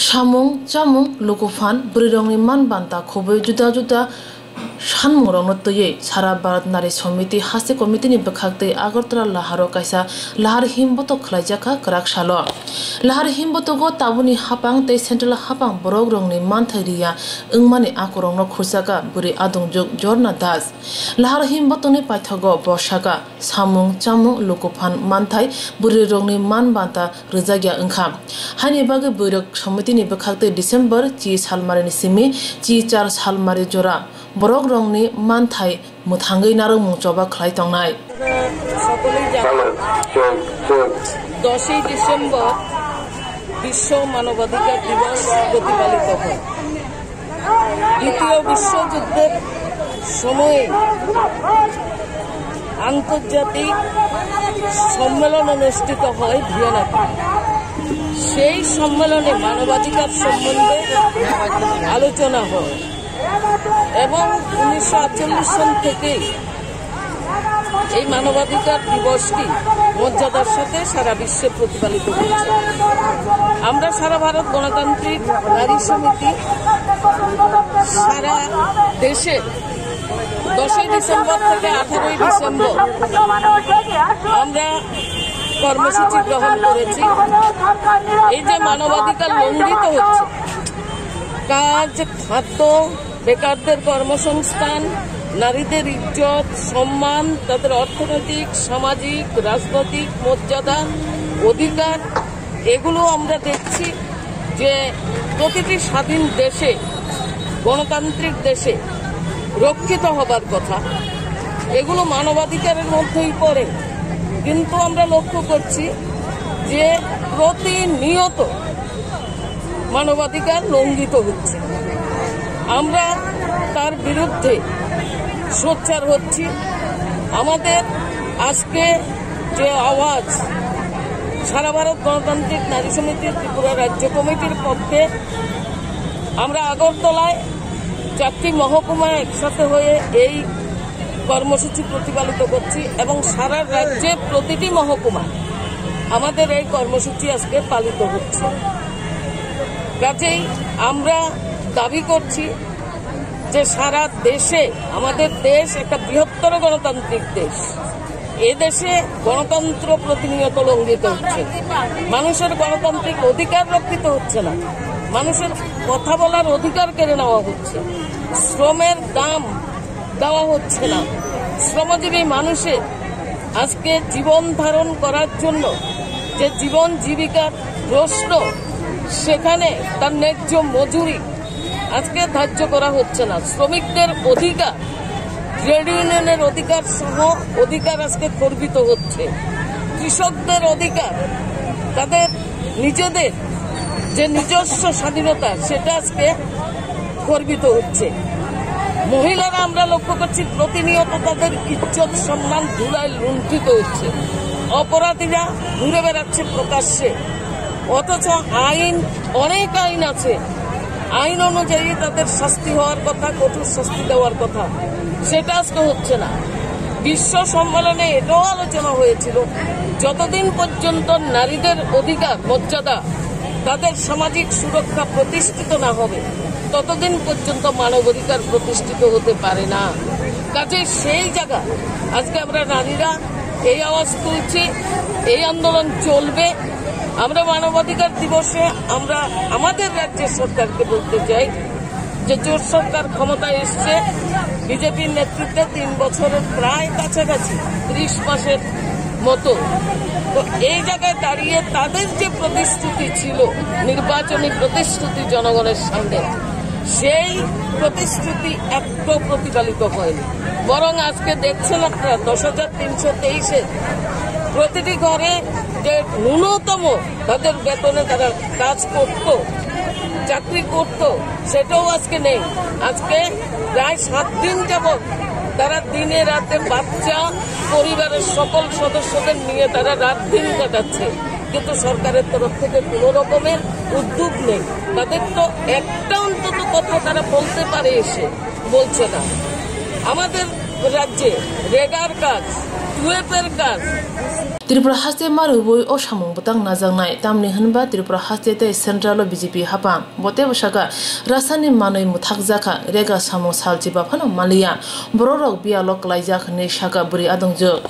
Samung, Jamung, Lukufan, Burirong Man Banta, Kobe Juda Shanmurong Toye, Sara Barat Nari Somiti, Hasi Committee Bakakte, Agotra Laharo Kaisa, Lahar Himboto Klajaka, Krak Shalo. Lahar Himbotogo, Tabuni Hapang, Te Central Hapang, Borogrong ni Mantaria, Ungmani Akorong no Kusaka, Buri Adung Jorna Das. Lahar Himbotoni Paitogo, Boshaka, Samung, Jamung, Lukufan, Mantai, Burirong ni Man Banta, Rizagia Unkam. Hani Baga Buruk, Somiti Bakakte, December, Chi Salmarini Simi, Chi Charles Halmari Jora. Borok rongni manthai muthangai narong mungchoba khlai tongnai সকলেই জানো 10 December বিশ্ব মানবাধিকার দিবস প্রতিপালিত হয় দ্বিতীয় বিশ্বযুদ্ধের সময়ে আন্তর্জাতিক সম্মেলন অনুষ্ঠিত হয় ভিয়েনাতে সেই সম্মেলনে মানবাধিকার সম্বন্ধে আলোচনা হয় এবং 1948 সাল থেকে এই মানবাধিকার দিবসটি মর্যাদার সাথে সারা বিশ্বে প্রতিপালিত হচ্ছে আমরা সারা ভারত গণতান্ত্রিক নারী সমিতি সারা দেশে 10 ডিসেম্বর থেকে 18 ডিসেম্বর আমরা কর্মসূচি গ্রহণ করেছি এই যে মানবাধিকার লঙ্ঘিত হচ্ছে কাজ খাদ্য বেকারদের কর্মসংস্থান নারীদের ইজ্জত সম্মান তাদের অর্থনৈতিক সামাজিক রাজনৈতিক মর্যাদা অধিকার এগুলো আমরা দেখছি যে প্রতিটি স্বাধীন দেশে গণতান্ত্রিক দেশে রক্ষিত হবার কথা এগুলো মানবাধিকারের মধ্যেই পড়ে কিন্তু আমরা লক্ষ্য করছি যে প্রতিনিয়ত মানবাধিকার লঙ্ঘিত হচ্ছে আমরা তার বিরুদ্ধে সোচ্চার হচ্ছি আমাদের আজকে যে আওয়াজ সারা ভারত গণতান্ত্রিক নারী সমিতি ত্রিপুরা রাজ্য কমিটির পক্ষে আমরা আগরতলায় 4টি মহকুমায় একসাথে হয়ে এই কর্মসূচি প্রতিপালিত করছি এবং সারা রাজ্যে প্রতিটি মহকুমা আমাদের এই কর্মসূচি আজকে পালিত হচ্ছে কাজেই আমরা দাবি করছি যে সারা দেশে আমাদের দেশ একটা বৃহত্তর গণতান্ত্রিক দেশ এই দেশে গণতন্ত্র প্রতিনিয়ত লঙ্ঘিত হচ্ছে মানুষের গণতান্ত্রিক অধিকার রক্ষিত হচ্ছে না মানুষের কথা বলার অধিকার কেড়ে নেওয়া হচ্ছে শ্রমের দাম দেওয়া হচ্ছে না শ্রমজীবী মানুষের আজকে জীবন ধারণ করার জন্য যে জীবন জীবিকার প্রশ্ন সেখানে তার ন্যায্য মজুরি আজকে ধার্য করা হচ্ছে না শ্রমিকদের অধিকার ট্রেড ইউনিয়নের অধিকার সহ অধিকার আজকে খর্বিত হচ্ছে কৃষকদের অধিকার তাদের নিজেদের যে নিজস্ব স্বাধীনতা সেটা আজকে খর্বিত হচ্ছে মহিলারা আমরা লক্ষ্য করছি প্রতিনিয়ত তাদের ইজ্জত সম্মান ধুলায় লুণ্ঠিত হচ্ছে অপরাধীরা ঘুরে বেড়াচ্ছে প্রকাশ্যে অথচ আইন অনেক আইন আছে আইন অনুযায়ী তাদের শাস্তি হওয়ার কথা কঠোর শাস্তি দেওয়ার কথা সেটা আজকে হচ্ছে না বিশ্ব সম্মেলনে এটাও আলোচনা হয়েছিল যতদিন পর্যন্ত নারীদের অধিকার মর্যাদা তাদের সামাজিক সুরক্ষা প্রতিষ্ঠিত না হবে ততদিন পর্যন্ত মানবাধিকার প্রতিষ্ঠিত হতে পারে না কাজে সেই জায়গা আজকে আমরা নারীরা এই আওয়াজ তুলছি এই আন্দোলন চলবে আমরা মানবাধিকার দিবসে আমরা আমাদের রাজ্যের সরকারকে বলতে চাই যে জোট সরকার ক্ষমতায় এসছে বিজেপির নেতৃত্বে 3 বছরের প্রায় কাছাকাছি 30 মাসের মতো তো এই জায়গায় দাঁড়িয়ে তাদের যে প্রতিশ্রুতি ছিল নির্বাচনী প্রতিশ্রুতি জনগণের সামনে সেই প্রতিশ্রুতি একটু প্রতিপালিত হয়নি বরং আজকে দেখছেন আপনারা 10,323-এ প্রতিটি ঘরে যে ন্যূনতম তাদের বেতনে তারা কাজ করত চাকরি করত সেটাও আজকে নেই আজকে প্রায় 7 দিন যাবত তারা দিনে রাতে বাচ্চা পরিবারের সকল সদস্যদের নিয়ে তারা রাত দিন কাটাচ্ছে কিন্তু সরকারের তরফ থেকে কোনো রকমের উদ্যোগ নেই তাদের তো একটা অন্তত কথা তারা বলতে পারে এসে বলছে না আমাদের রাজ্যে রেগার কাজ টুয়েপের কাজ Tripura haste marubui o samung butang najangnai tamni hinba Tripura haste te central BJP hapang bote bosaka rasani manui muthakjaka rega samung salji bafano malia bororok bialok laijak ni saka buri adongjo